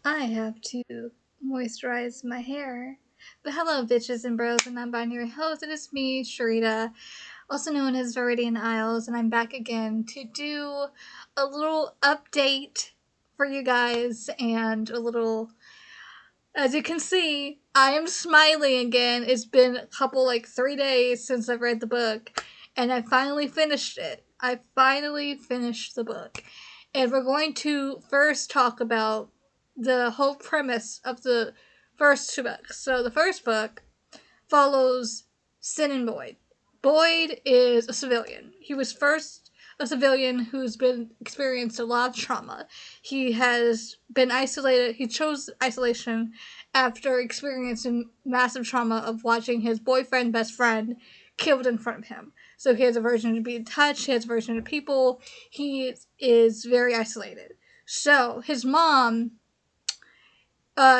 I have to moisturize my hair. But hello, bitches and bros, and non-binary hoes. It is me, Sharita, also known as Viridian Isles, and I'm back again to do a little update for you guys and a little. As you can see, I am smiling again. It's been a couple, 3 days since I've read the book, and I finally finished it. I finally finished the book. And we're going to first talk about the whole premise of the first two books. So the first book follows Sin and Boyd. Boyd is a civilian. He was first a civilian who's been experienced a lot of trauma. He has been isolated. He chose isolation after experiencing massive trauma of watching his boyfriend, best friend, killed in front of him. So he has aversion to being touched. He has aversion to people. He is very isolated. So his mom,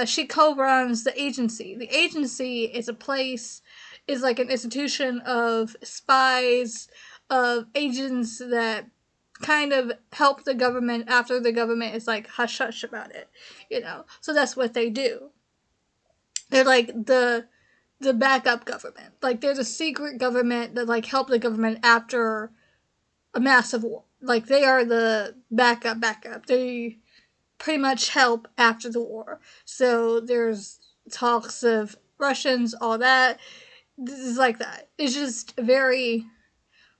she co-runs the agency. The agency is a place, is like an institution of spies, of agents that kind of help the government after the government is like hush hush about it, So that's what they do. They're like the backup government. Like there's a secret government that like help the government after a massive war. Like they are the backup. They pretty much help after the war. So there's talks of Russians, all that. This is like that. It's just a very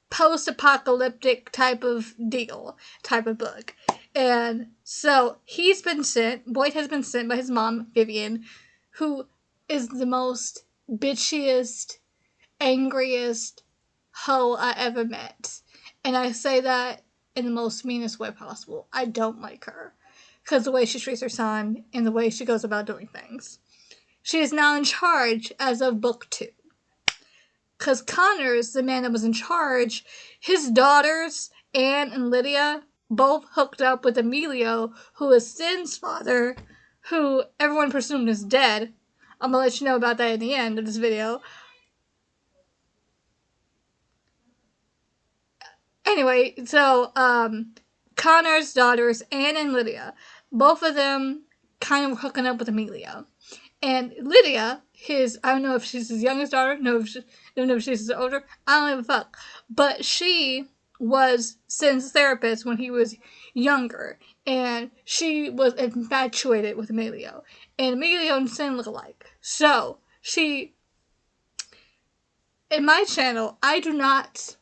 post-apocalyptic type of deal, type of book. And so Boyd has been sent by his mom, Vivian, who is the most bitchiest, angriest hoe I ever met. And I say that in the most meanest way possible. I don't like her. Because the way she treats her son and the way she goes about doing things. She is now in charge as of book 2. Because Connors, the man that was in charge, his daughters, Anne and Lydia, both hooked up with Emilio, who is Sin's father, who everyone presumed is dead. I'm going to let you know about that at the end of this video. Anyway, so Connor's daughters, Anne and Lydia, both of them kind of hooking up with Emilio. And Lydia, I don't know if she's his youngest daughter, don't know if she's his older, I don't give a fuck. But she was Sin's therapist when he was younger, and she was infatuated with Emilio. And Emilio and Sin look alike. So, in my channel, I do not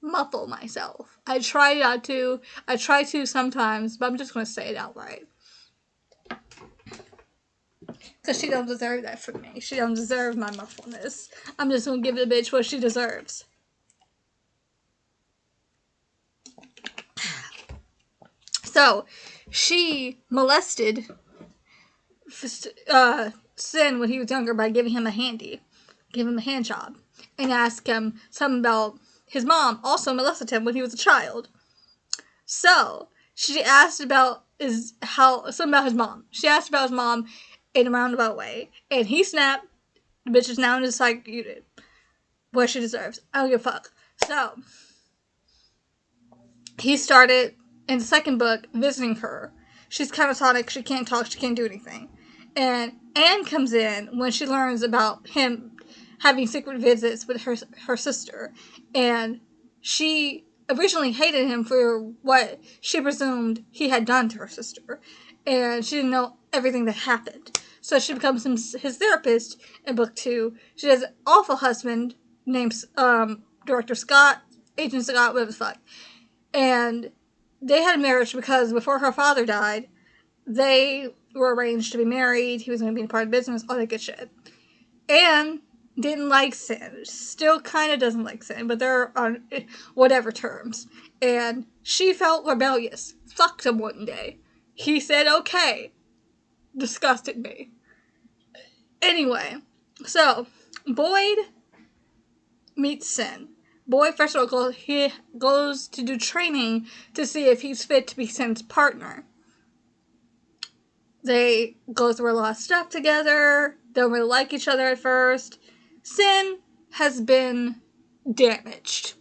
muffle myself. I try not to. I try to sometimes, but I'm just going to say it outright. Because she don't deserve that from me. She don't deserve my muffleness. I'm just going to give the bitch what she deserves. So, she molested Sin when he was younger by giving him a handy. Give him a hand job. And asked him something about his mom also molested him when he was a child. So, she asked about something about his mom. She asked about his mom in a roundabout way. And he snapped. The bitch is now executed. What she deserves. I don't give a fuck. So, he started, in the second book, visiting her. She's catatonic. She can't talk. She can't do anything. And Anne comes in when she learns about him having secret visits with her sister. And she originally hated him for what she presumed he had done to her sister. And she didn't know everything that happened. So she becomes his therapist in book 2. She has an awful husband named Director Scott, Agent Scott, whatever the fuck. And they had a marriage because before her father died, they were arranged to be married. He was going to be a part of business, all that good shit. And didn't like Sin. Still kind of doesn't like Sin, but they're on whatever terms. And she felt rebellious. Fucked him one day. He said, okay. Disgusted me. Anyway, so Boyd meets Sin. Boyd, first of all, he goes to do training to see if he's fit to be Sin's partner. They go through a lot of stuff together. Don't really like each other at first. Sin has been damaged.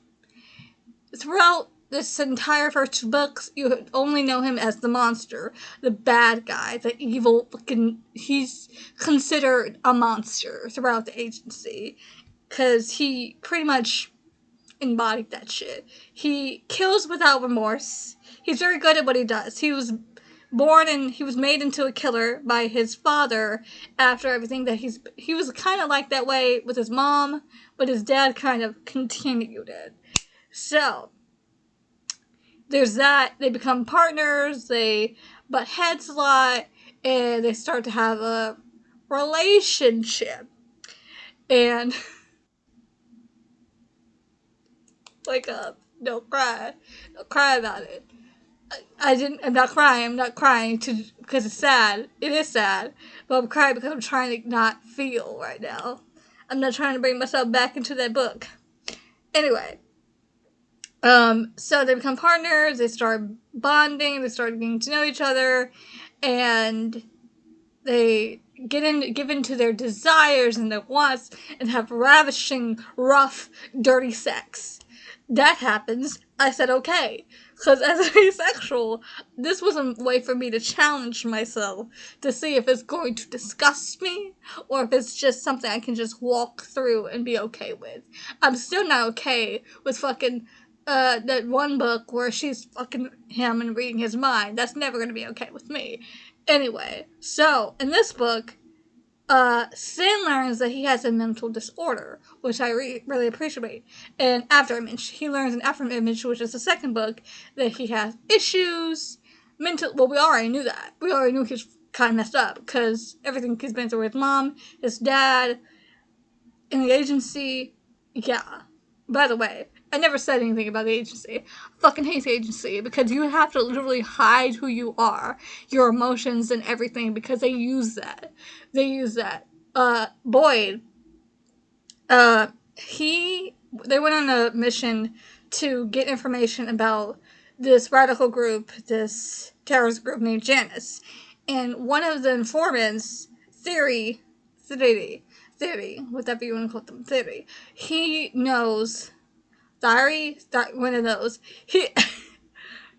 Throughout this entire first 2 books, you only know him as the monster, the bad guy, the evil fucking. He's considered a monster throughout the agency because he pretty much embodied that shit. He kills without remorse. He's very good at what he does. He was made into a killer by his father after everything that he was kind of like that way with his mom, but his dad kind of continued it. So there's that. They become partners, they butt heads a lot, and they start to have a relationship. And wake up, don't cry about it. I'm not crying because it's sad. It is sad, but I'm crying because I'm trying to not feel right now. I'm not trying to bring myself back into that book. Anyway, so they become partners, they start bonding, they start getting to know each other, and they give in to their desires and their wants and have ravishing, rough, dirty sex. That happens. I said okay. Because as an asexual, this was a way for me to challenge myself to see if it's going to disgust me or if it's just something I can just walk through and be okay with. I'm still not okay with fucking that one book where she's fucking him and reading his mind. That's never going to be okay with me. Anyway, so in this book, Sin learns that he has a mental disorder, which I really appreciate. And Afterimage, he learns in Afterimage, which is the second book, that he has issues. Well, we already knew that. We already knew he was kind of messed up, because everything he's been through with his mom, his dad, in the agency. Yeah. By the way, I never said anything about the agency. I fucking hate the agency because you have to literally hide who you are, your emotions and everything, because they use that. Boyd, they went on a mission to get information about this radical group, this terrorist group named Janus. And one of the informants, Theory, whatever you want to call them, Theory, he knows, one of those,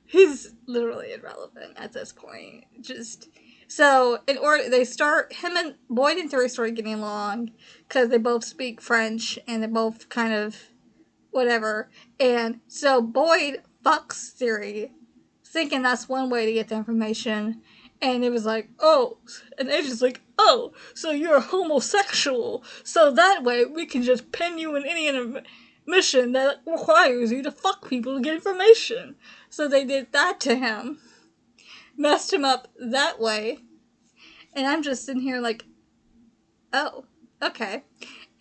he's literally irrelevant at this point. So, him and Boyd and Theory started getting along, because they both speak French, and they're both kind of whatever, and so Boyd fucks Theory, thinking that's one way to get the information, and it was like, oh, and Agent's like, oh, so you're homosexual, so that way we can just pin you in any mission that requires you to fuck people to get information. So they did that to him, messed him up that way, and I'm just sitting here like, oh, okay.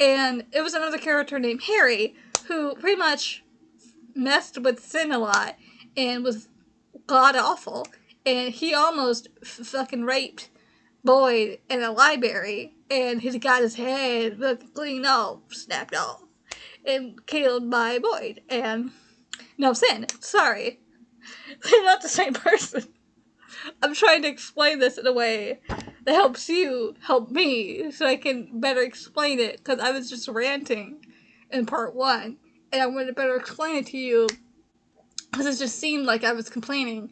And it was another character named Harry, who pretty much messed with Sin a lot and was god-awful, and he almost fucking raped Boyd in a library, and he got his head clean off, snapped off, and killed by Boyd, and no, Sin, sorry. They're not the same person. I'm trying to explain this in a way that helps you help me so I can better explain it, because I was just ranting in part 1, and I wanted to better explain it to you because it just seemed like I was complaining,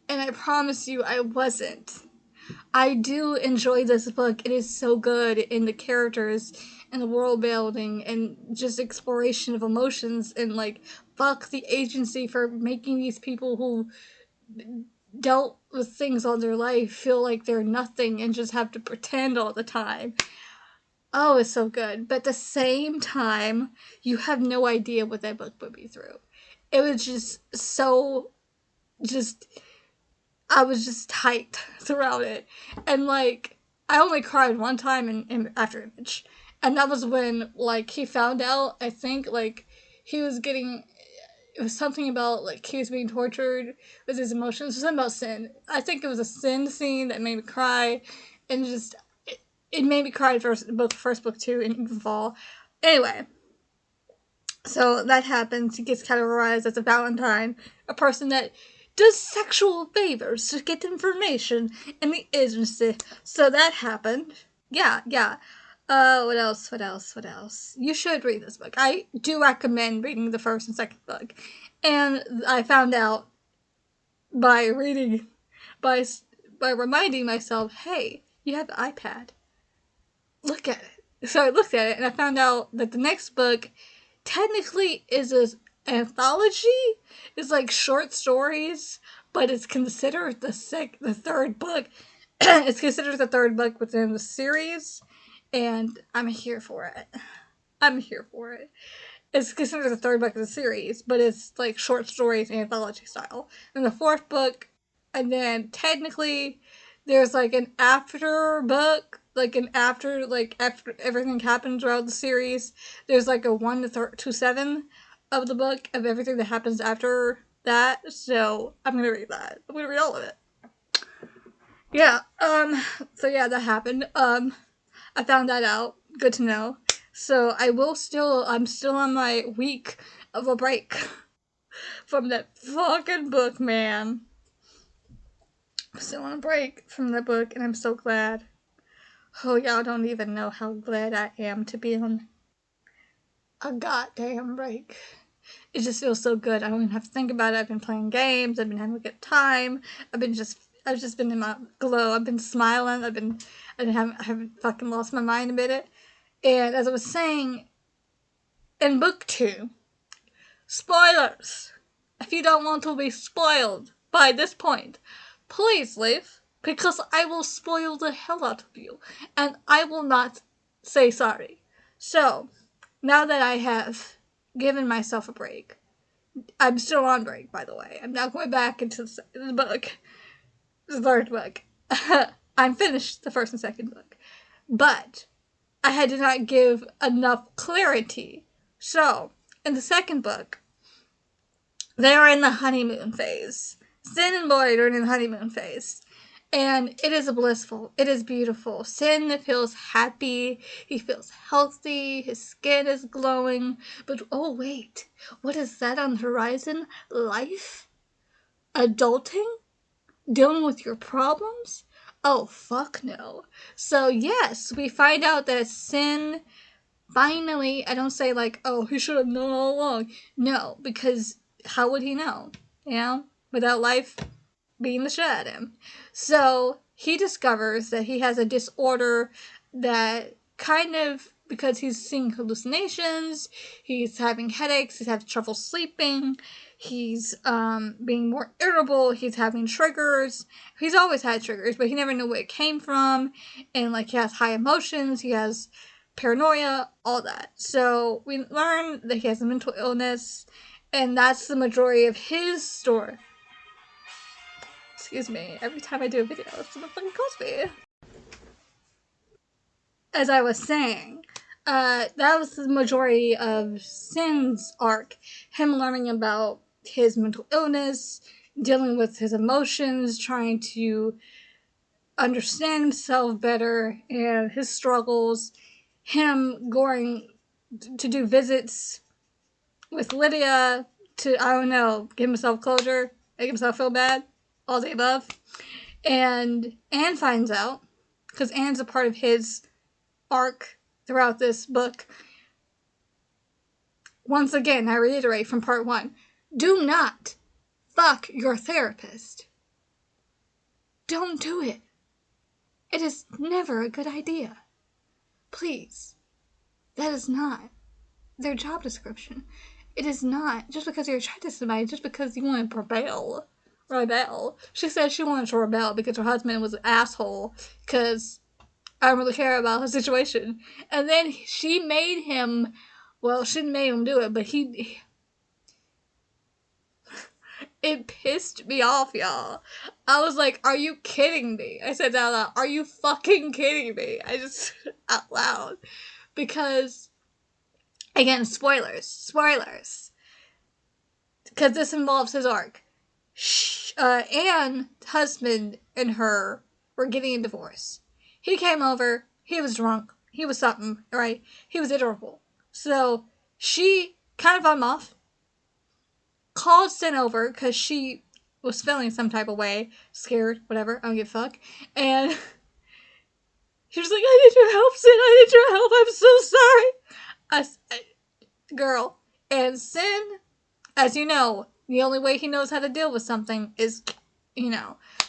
and I promise you I wasn't. I do enjoy this book. It is so good in the characters and the world building and just exploration of emotions, and like, fuck the agency for making these people who dealt with things all their life feel like they're nothing and just have to pretend all the time. Oh, it's so good. But at the same time, you have no idea what that book put me through. It was just so, I was just hyped throughout it. And like, I only cried one time in Afterimage. And that was when, like, he found out, I think, like, he was getting, it was something about, like, he was being tortured with his emotions. It was something about Sin. I think it was a Sin scene that made me cry. And just, it made me cry first book 2, and even fall. Anyway, so that happens. He gets categorized as a Valentine, a person that does sexual favors to get information in the agency. So that happened. Yeah. What else? What else? What else? You should read this book. I do recommend reading the first and second book. And I found out by reading, by reminding myself, hey, you have an iPad. Look at it. So I looked at it and I found out that the next book technically is an anthology. It's like short stories, but it's considered the third book. It's considered the third book within the series, and I'm here for it. I'm here for it. It's considered the third book of the series, but it's like short stories anthology style. And the fourth book, and then technically there's like an after book, like an after everything happened throughout the series. There's like a 1 to 7 of the book of everything that happens after that. So I'm gonna read that. I'm gonna read all of it. Yeah. So yeah, that happened. I found that out. Good to know. So I'm still on my week of a break from that fucking book, man. I'm still on a break from that book, and I'm so glad. Oh, y'all don't even know how glad I am to be on a goddamn break. It just feels so good. I don't even have to think about it. I've been playing games. I've been having a good time. I've just been in my glow. I've been smiling. I haven't fucking lost my mind a minute. And as I was saying, in book 2, spoilers. If you don't want to be spoiled by this point, please leave, because I will spoil the hell out of you, and I will not say sorry. So, now that I have given myself a break, I'm still on break, by the way. I'm not going back into the book, the third book. I'm finished the first and second book. But I did not give enough clarity. So, in the second book, they are in the honeymoon phase. Sin and Lloyd are in the honeymoon phase. And it is blissful. It is beautiful. Sin feels happy. He feels healthy. His skin is glowing. But oh wait, what is that on the horizon? Life? Adulting? Dealing with your problems? Oh, fuck no. So yes, we find out that Sin finally, I don't say like, oh, he should have known all along. No, because how would he know? You know? Without life beating the shit out of him. So he discovers that he has a disorder that kind of, because he's seeing hallucinations, he's having headaches, he's having trouble sleeping, he's being more irritable, he's having triggers. He's always had triggers, but he never knew where it came from. And like he has high emotions, he has paranoia, all that. So we learn that he has a mental illness, and that's the majority of his story. Excuse me, every time I do a video, someone fucking calls me. As I was saying, that was the majority of Sin's arc. Him learning about his mental illness, dealing with his emotions, trying to understand himself better and his struggles. Him going to do visits with Lydia to, I don't know, give himself closure, make himself feel bad, all the above. And Anne finds out, because Anne's a part of his arc throughout this book. Once again, I reiterate from part 1, do not fuck your therapist. Don't do it. It is never a good idea. Please. That is not their job description. It is not just because you're attracted to somebody, just because you want to rebel. She said she wanted to rebel because her husband was an asshole, because I don't really care about her situation. And then she made him, well, she didn't make him do it, but it pissed me off, y'all. I was like, are you kidding me? I said that out loud. Are you fucking kidding me? I just, out loud. Because, again, spoilers. Because this involves his arc. Anne's husband and her were getting a divorce. He came over, he was drunk, he was something, right? He was irritable. So she kind of on off, called Sin over because she was feeling some type of way, scared, whatever, I don't give a fuck. And He was like, I need your help, Sin. I need your help. I'm so sorry. Girl. And Sin, as you know, the only way he knows how to deal with something is,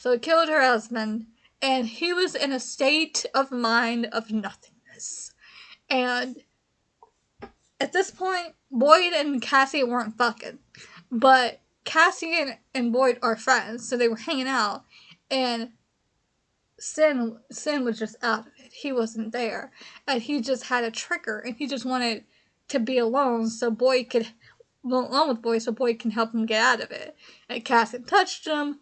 So he killed her husband, and he was in a state of mind of nothingness. And at this point, Boyd and Cassie weren't fucking. But Cassie and Boyd are friends, so they were hanging out. And Sin was just out of it. He wasn't there. And he just had a trigger, and he just wanted to be alone so Boyd could, alone with Boyd, so Boyd can help him get out of it. And Cassie touched him.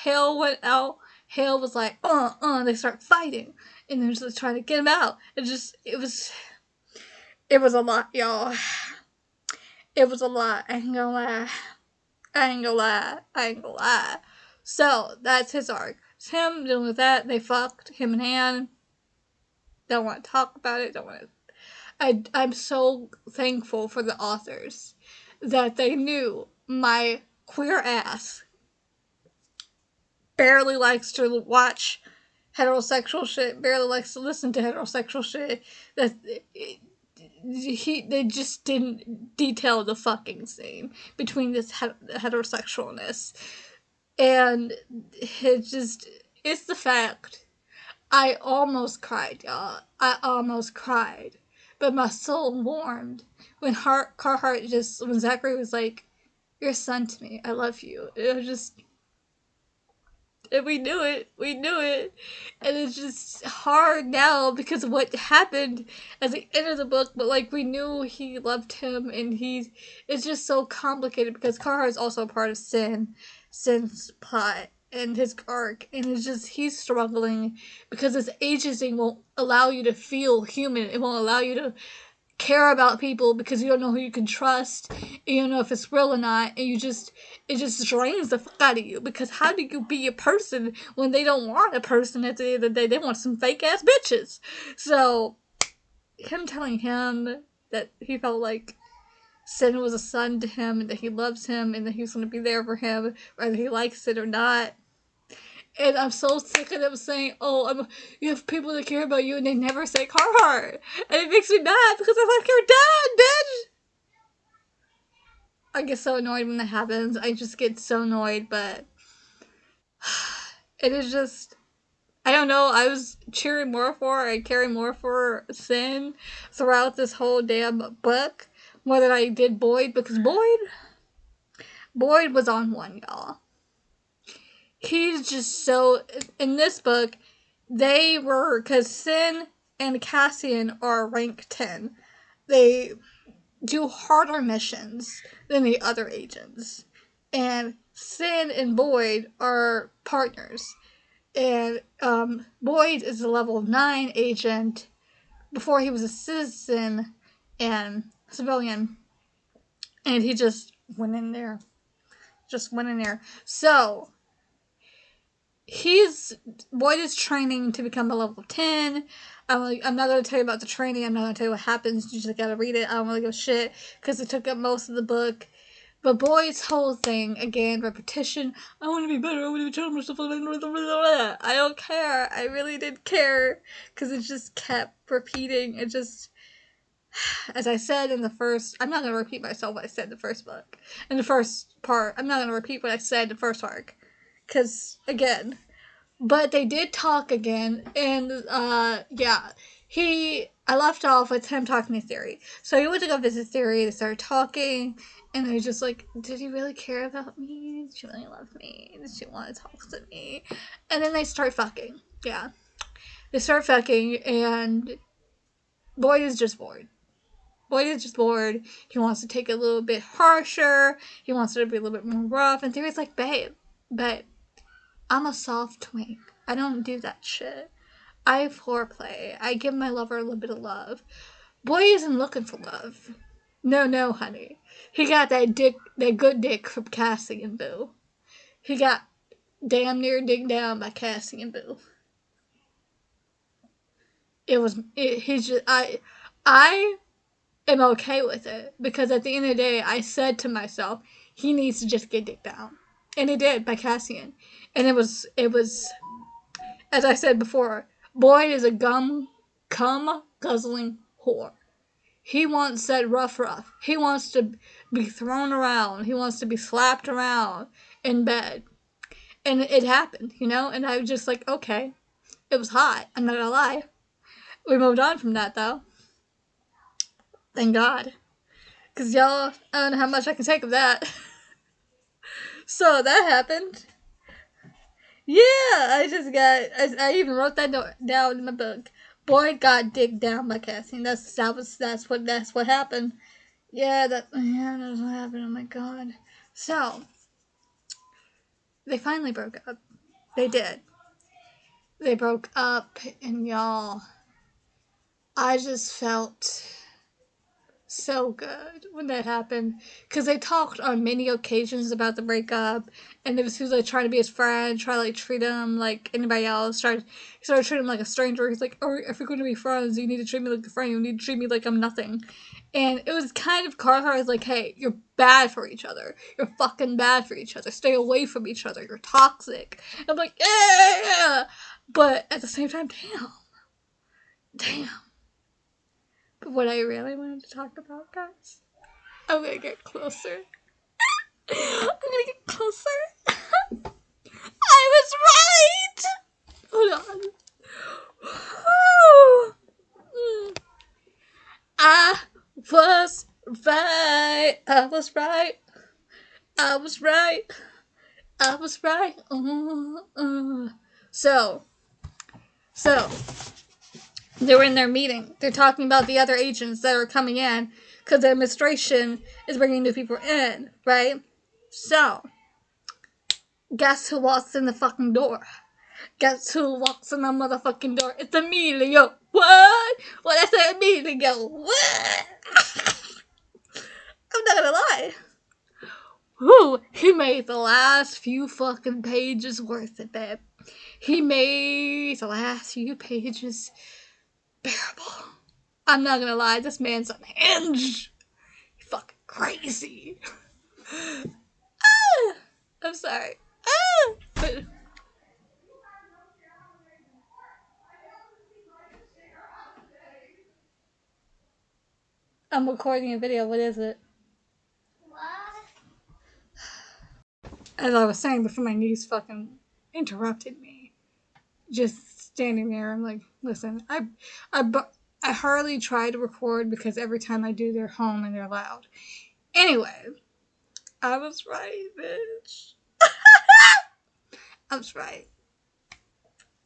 Hale went out. Hale was like, they start fighting. And they're just trying to get him out. It was a lot, y'all. It was a lot. I ain't gonna lie. So, that's his arc. It's him dealing with that. They fucked, him and Anne. Don't want to talk about it. I'm so thankful for the authors that they knew my queer ass barely likes to watch heterosexual shit, barely likes to listen to heterosexual shit. They just didn't detail the fucking scene between this heterosexualness. And it's the fact. I almost cried, y'all. I almost cried. But my soul warmed when when Zachary was like, you're a son to me. I love you. It was just, and we knew it. And it's just hard now because of what happened at the end of the book, but like we knew he loved him, and it's just so complicated because Carhartt is also a part of Sin's plot and his arc, and it's just he's struggling because his ageism won't allow you to feel human. It won't allow you to care about people because you don't know who you can trust, and you don't know if it's real or not, and it just drains the fuck out of you because how do you be a person when they don't want a person at the end of the day? They want some fake ass bitches. So him telling him that he felt like Sin was a son to him and that he loves him and that he was going to be there for him whether he likes it or not. And I'm so sick of them saying, you have people that care about you, and they never say Carhartt. And it makes me mad because I'm like, you're dead, bitch! I get so annoyed when that happens. I just get so annoyed, but it is just, I don't know, I was cheering more for, I caring more for Sin throughout this whole damn book, more than I did Boyd, because Boyd was on one, y'all. He's just so, in this book, because Sin and Cassian are rank 10. They do harder missions than the other agents. And Sin and Boyd are partners. And Boyd is a level 9 agent before he was a citizen and civilian. And he just went in there. So, Boyd is training to become a level 10. I'm not going to tell you about the training. I'm not going to tell you what happens. You just got to read it. I don't really give a shit because it took up most of the book. But Boyd's whole thing, again, repetition. I want to be better. I want to be tell myself. I don't care. I really didn't care because it just kept repeating. It just, as I said in the first, I'm not going to repeat myself what I said in the first book. In the first part, I'm not going to repeat what I said in the first arc. Because, again, but they did talk again, and, I left off with him talking to Theory. So he went to go visit Theory, they started talking, and they're just like, did he really care about me? Did she really love me? Did she want to talk to me? And then they start fucking. Yeah. They start fucking, and Boyd is just bored. He wants to take it a little bit harsher. He wants it to be a little bit more rough, and Theory's like, babe, I'm a soft twink. I don't do that shit. I foreplay. I give my lover a little bit of love. Boy isn't looking for love. No, honey. He got that good dick from Cassie and Boo. He got damn near digged down by Cassie and Boo. I am okay with it because at the end of the day, I said to myself, he needs to just get dicked down. And he did by Cassian. And it was, as I said before, Boyd is a cum guzzling whore. He wants that rough. He wants to be thrown around. He wants to be slapped around in bed. And it happened, you know? And I was just like, okay. It was hot. I'm not gonna lie. We moved on from that, though. Thank God. Because y'all, I don't know how much I can take of that. So that happened. Yeah, I even wrote that down in my book. Boyd got digged down by Cassie. That's what happened. Yeah, that's what happened. Oh my God. So they finally broke up. They did. They broke up, and y'all, I just felt so good when that happened, because they talked on many occasions about the breakup, and it was he was like trying to be his friend, try to like treat him like anybody else, he started treating him like a stranger. He's like, oh, if we're going to be friends, you need to treat me like a friend, you need to treat me like I'm nothing. And it was kind of Carhartt was like, hey, you're bad for each other, you're fucking bad for each other, stay away from each other, you're toxic. And I'm like, yeah, but at the same time, damn. But what I really wanted to talk about, guys, I'm gonna get closer. I'm gonna get closer. I was right! Hold on. I was right. I was right. I was right. I was right. So, they were in their meeting. They're talking about the other agents that are coming in because the administration is bringing new people in, right? So, guess who walks in the fucking door? Guess who walks in the motherfucking door? It's Emilio. What? What I say, Emilio? What? I'm not gonna lie. Woo, he made the last few fucking pages worth it, babe. He made the last few pages bearable. I'm not gonna lie, this man's unhinged. He's fucking crazy. I'm sorry. But I'm recording a video. What is it? What? As I was saying before, my niece fucking interrupted me. Just standing there, I'm like, listen, I hardly try to record because every time I do, they're home and they're loud. Anyway, I was right, bitch. I was right.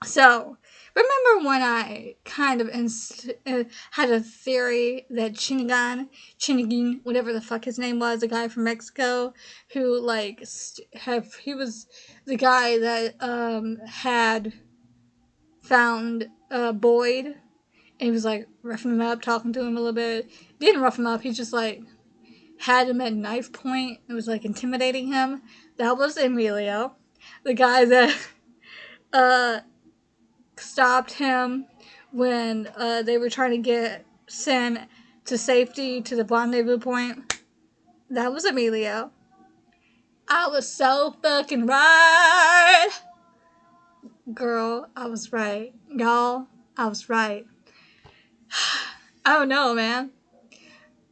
So, remember when I kind of had a theory that Chinigin, whatever the fuck his name was, a guy from Mexico, who like he was the guy that had found Boyd, and he was like roughing him up, talking to him a little bit. Didn't rough him up. He just like had him at knife point and was like intimidating him. That was Emilio, the guy that stopped him when they were trying to get Sin to safety to the rendezvous point. That was Emilio. I was so fucking right. Girl, I was right. Y'all, I was right. I don't know, man.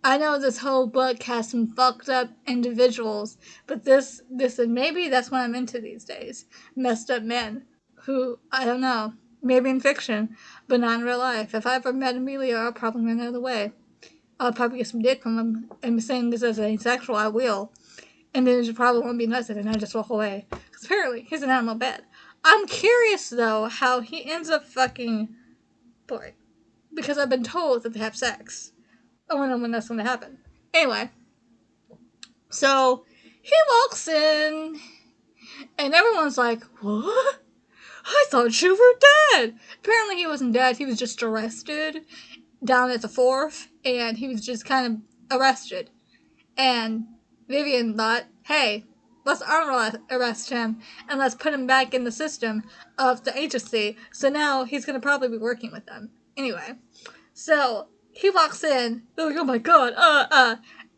I know this whole book has some fucked up individuals, but this and maybe that's what I'm into these days. Messed up men who, I don't know, maybe in fiction, but not in real life. If I ever met Emilio, I'll probably run out of the way. I'll probably get some dick from him. I'm saying this as asexual, I will. And then it probably won't be nothing, and I just walk away. Because apparently, he's an animal bad. I'm curious, though, how he ends up fucking Boy. Because I've been told that they have sex. I wonder when that's going to happen. Anyway, so he walks in, and everyone's like, what? I thought you were dead. Apparently he wasn't dead. He was just arrested down at the 4th, and he was just kind of arrested. And Vivian thought, hey, let's arrest him, and let's put him back in the system of the agency. So now he's going to probably be working with them. Anyway, so he walks in, like, oh my god,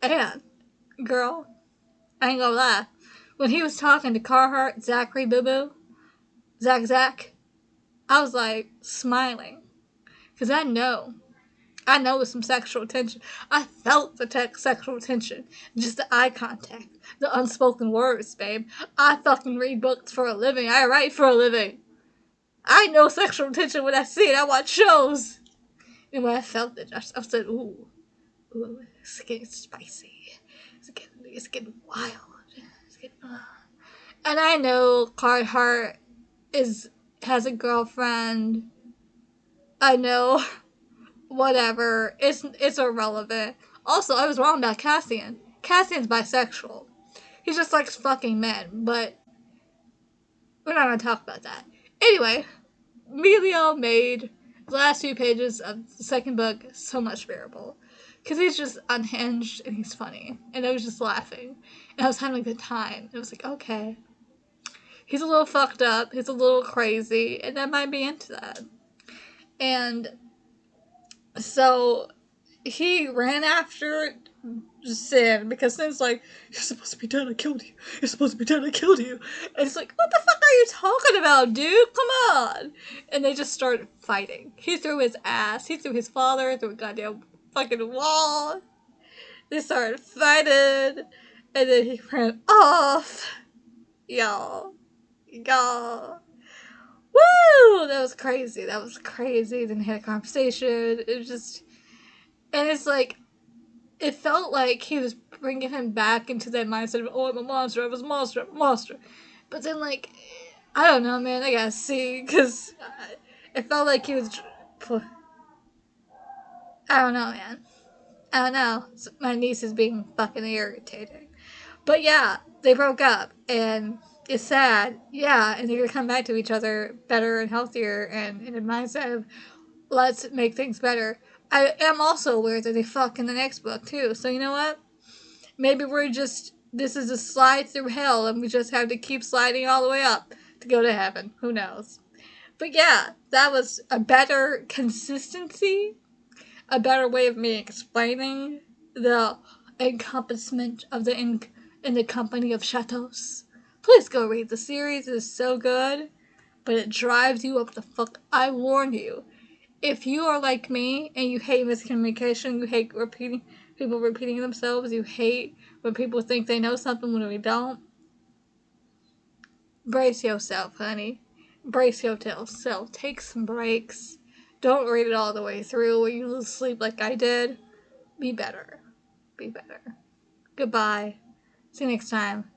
and, girl, I ain't gonna lie, when he was talking to Carhartt, Zachary Boo Boo, Zach, I was like smiling. Because I know it's some sexual tension. I felt the sexual tension. Just the eye contact. The unspoken words, babe. I fucking read books for a living. I write for a living. I know sexual tension when I see it. I watch shows. And when I felt it, I said, ooh, it's getting spicy. It's getting wild. It's getting, And I know Carhartt has a girlfriend. I know, whatever. It's irrelevant. Also, I was wrong about Cassian. Cassian's bisexual. He just likes fucking men, but we're not gonna talk about that. Anyway, Emilio made the last few pages of the second book so much bearable. Because he's just unhinged and he's funny. And I was just laughing. And I was having a good time. It was like, okay. He's a little fucked up. He's a little crazy. And I might be into that. And so he ran after Sin because Sin's like, you're supposed to be dead, I killed you. You're supposed to be dead, I killed you. And it's like, what the fuck are you talking about, dude? Come on. And they just started fighting. He threw his ass. He threw his father through a goddamn fucking wall. They started fighting. And then he ran off. Y'all. Woo! That was crazy. Then they had a conversation. It was just... And it's like... It felt like he was bringing him back into that mindset of, oh, I'm a monster, I'm a monster. But then, like, I don't know, man, I gotta see, because it felt like he was... I don't know, man. I don't know. My niece is being fucking irritating. But yeah, they broke up, and it's sad, yeah, and they're gonna come back to each other better and healthier, and in a mindset of, let's make things better. I am also aware that they fuck in the next book, too, so you know what? Maybe this is a slide through hell, and we just have to keep sliding all the way up to go to heaven. Who knows? But yeah, that was a better consistency, a better way of me explaining the encompassment of in the company of chateaus. Please go read the series. It is so good, but it drives you up the fuck. I warn you. If you are like me and you hate miscommunication, you hate people repeating themselves, you hate when people think they know something when we don't, brace yourself, honey. Brace yourself. Take some breaks. Don't read it all the way through or you lose sleep like I did. Be better. Goodbye. See you next time.